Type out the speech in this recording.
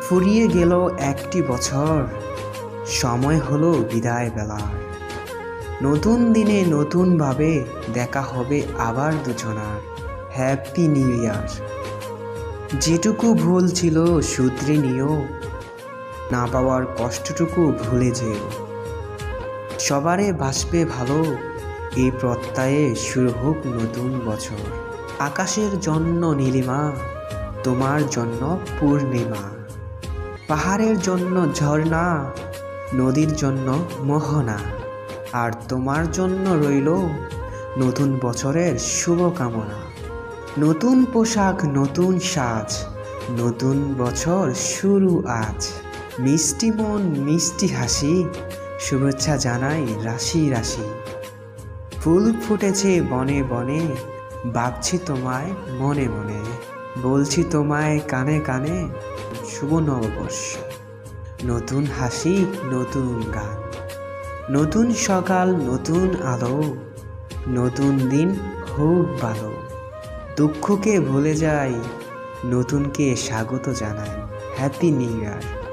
ফুরিয়ে গেল একটি বছর, সময় হলো বিদায় বেলার। নতুন দিনে নতুনভাবে দেখা হবে আবার দুজনার। Happy new year. যেটুকু ভুল ছিল শুধরে নিও, না পাওয়ার কষ্টটুকু ভুলে যেও। সবারে বাসবে ভালো, এই প্রত্যয়ে শুরু হোক নতুন বছর। আকাশের জন্য নীলিমা, তোমার জন্য পূর্ণিমা। পাহাড়ের জন্য ঝর্ণা, নদীর জন্য মোহনা। আর তোমার জন্য রইল নতুন বছরের শুভকামনা। নতুন পোশাক, নতুন সাজ, নতুন বছর শুরু আজ। মিষ্টি মন, মিষ্টি হাসি, শুভেচ্ছা জানাই রাশি রাশি। ফুল ফুটেছে বনে বনে, ভাবছি তোমায় মনে মনে। বলছি তোমায় কানে কানে, শুভ নববর্ষ। নতুন হাসি, নতুন গান, নতুন সকাল, নতুন আলো। নতুন দিন হোক ভালো। দুঃখকে ভুলে যাই, নতুনকে স্বাগত জানাই। Happy new year.